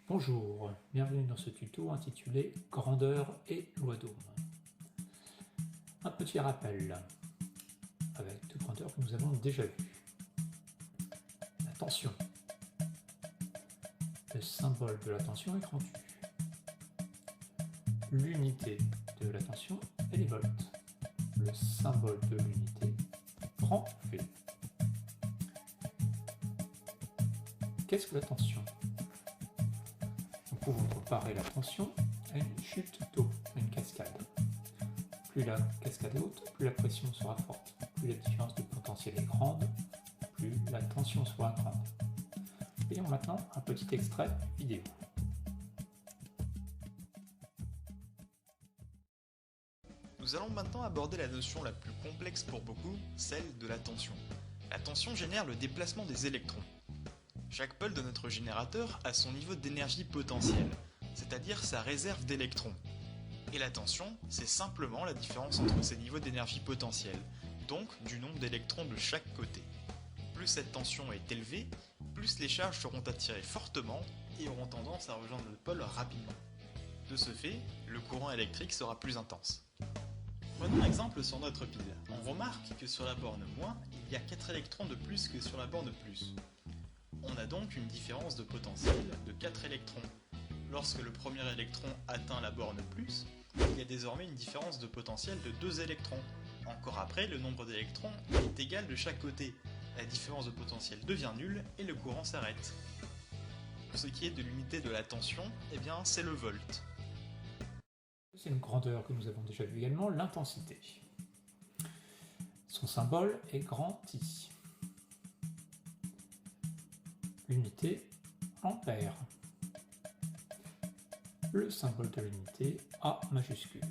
Bonjour, bienvenue dans ce tuto intitulé Grandeur et loi d'Ohm. Un petit rappel avec deux grandeurs que nous avons déjà vues. La tension. Le symbole de la tension est grand U. L'unité de la tension est les volts. Le symbole de l'unité, grand V. Qu'est-ce que la tension? Nous pouvons comparer la tension à une chute d'eau, à une cascade. Plus la cascade est haute, plus la pression sera forte. Plus la différence de potentiel est grande, plus la tension sera grande. Voyons maintenant un petit extrait vidéo. Nous allons maintenant aborder la notion la plus complexe pour beaucoup, celle de la tension. La tension génère le déplacement des électrons. Chaque pôle de notre générateur a son niveau d'énergie potentielle, c'est-à-dire sa réserve d'électrons. Et la tension, c'est simplement la différence entre ces niveaux d'énergie potentielle, donc du nombre d'électrons de chaque côté. Plus cette tension est élevée, plus les charges seront attirées fortement et auront tendance à rejoindre le pôle rapidement. De ce fait, le courant électrique sera plus intense. Prenons un exemple sur notre pile. On remarque que sur la borne moins, il y a 4 électrons de plus que sur la borne plus. On a donc une différence de potentiel de 4 électrons. Lorsque le premier électron atteint la borne plus, il y a désormais une différence de potentiel de 2 électrons. Encore après, le nombre d'électrons est égal de chaque côté. La différence de potentiel devient nulle et le courant s'arrête. Pour ce qui est de l'unité de la tension, eh bien c'est le volt. C'est une grandeur que nous avons déjà vue également, l'intensité. Son symbole est grand I. L'unité, ampère. Le symbole de l'unité, A majuscule.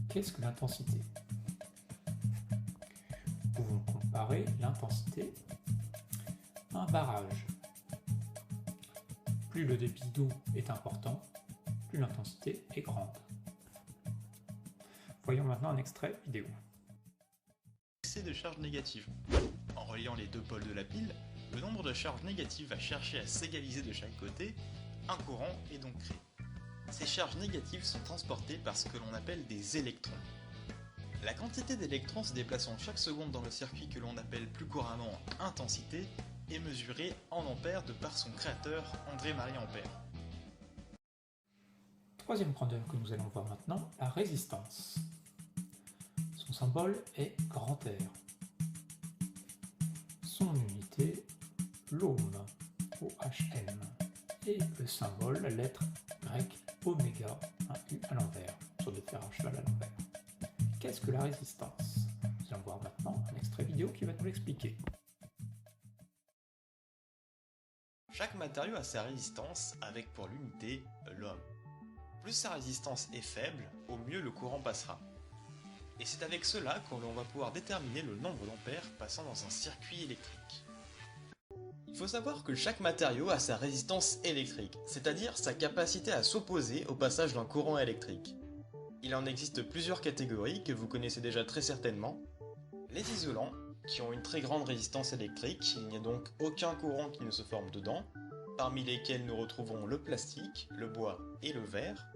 Qu'est-ce que l'intensité? Nous pouvons comparer l'intensité à un barrage. Plus le débit d'eau est important, plus l'intensité est grande. Voyons maintenant un extrait vidéo. Excès de charge négative. En reliant les deux pôles de la pile, le nombre de charges négatives va chercher à s'égaliser de chaque côté, un courant est donc créé. Ces charges négatives sont transportées par ce que l'on appelle des électrons. La quantité d'électrons se déplaçant chaque seconde dans le circuit que l'on appelle plus couramment intensité est mesurée en ampères de par son créateur André-Marie Ampère. Troisième grandeur que nous allons voir maintenant, la résistance. Son symbole est grand R. Son unité, l'ohm, OHM. Et le symbole, la lettre grecque oméga, un U à l'envers, sur de fer à cheval à l'envers. Qu'est-ce que la résistance? Nous allons voir maintenant un extrait vidéo qui va nous l'expliquer. Chaque matériau a sa résistance avec pour l'unité l'ohm. Plus sa résistance est faible, au mieux le courant passera. Et c'est avec cela que l'on va pouvoir déterminer le nombre d'ampères passant dans un circuit électrique. Il faut savoir que chaque matériau a sa résistance électrique, c'est-à-dire sa capacité à s'opposer au passage d'un courant électrique. Il en existe plusieurs catégories que vous connaissez déjà très certainement. Les isolants, qui ont une très grande résistance électrique, il n'y a donc aucun courant qui ne se forme dedans, parmi lesquels nous retrouvons le plastique, le bois et le verre.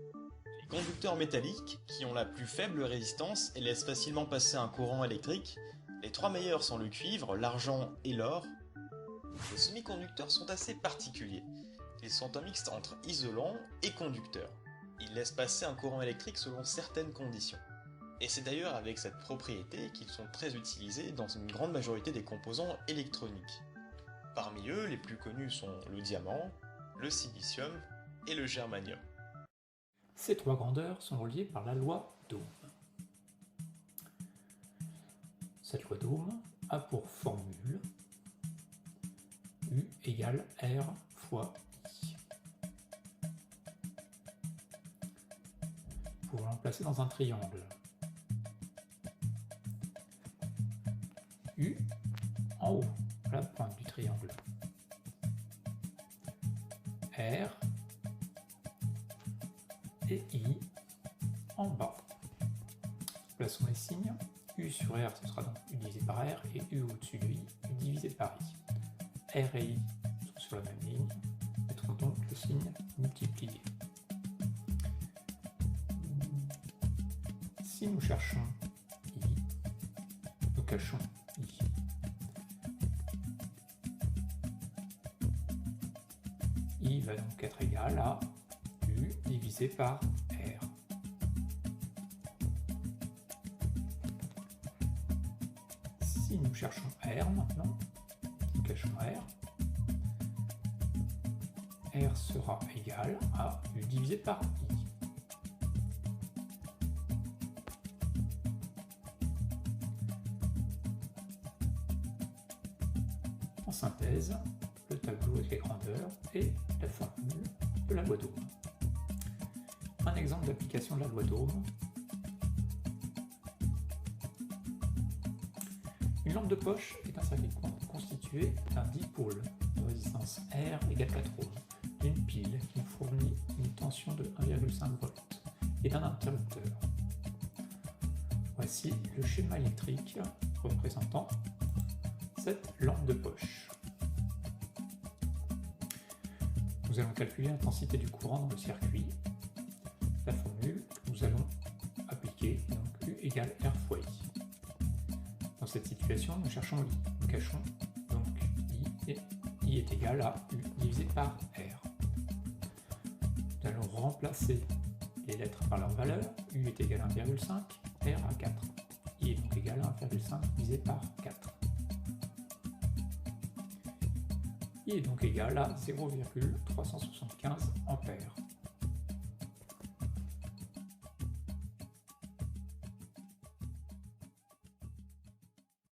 Les conducteurs métalliques, qui ont la plus faible résistance et laissent facilement passer un courant électrique. Les trois meilleurs sont le cuivre, l'argent et l'or. Les semi-conducteurs sont assez particuliers. Ils sont un mixte entre isolant et conducteur. Ils laissent passer un courant électrique selon certaines conditions. Et c'est d'ailleurs avec cette propriété qu'ils sont très utilisés dans une grande majorité des composants électroniques. Parmi eux, les plus connus sont le diamant, le silicium et le germanium. Ces trois grandeurs sont reliées par la loi d'Ohm. Cette loi d'Ohm a pour formule U égale R fois I. Nous pouvons l'emplacer dans un triangle. U en haut, à la pointe du triangle. R et I en bas. Plaçons les signes. U sur R, ce sera donc U divisé par R, et U au-dessus de I, U divisé par I. R et I sont sur la même ligne, signe multiplié. Si nous cherchons I, nous cachons I. I va donc être égal à U divisé par R. Si nous cherchons R maintenant, nous cachons R, R sera égal à U divisé par I. En synthèse, le tableau avec les grandeurs et la formule de la loi d'Ohm. Un exemple d'application de la loi d'Ohm. Une lampe de poche est un circuit constitué d'un dipôle de résistance R égale 4 ohms, d'une pile qui nous fournit une tension de 1,5 V et d'un interrupteur. Voici le schéma électrique représentant cette lampe de poche. Nous allons calculer l'intensité du courant dans le circuit. La formule que nous allons appliquer est donc U égale R fois I. Dans cette situation, nous cherchons I. Nous cachons donc I et I est égal à U divisé par R. Nous allons remplacer les lettres par leur valeur. U est égal à 1,5, R à 4. I est donc égal à 1,5 divisé par 4. I est donc égal à 0,375 ampères.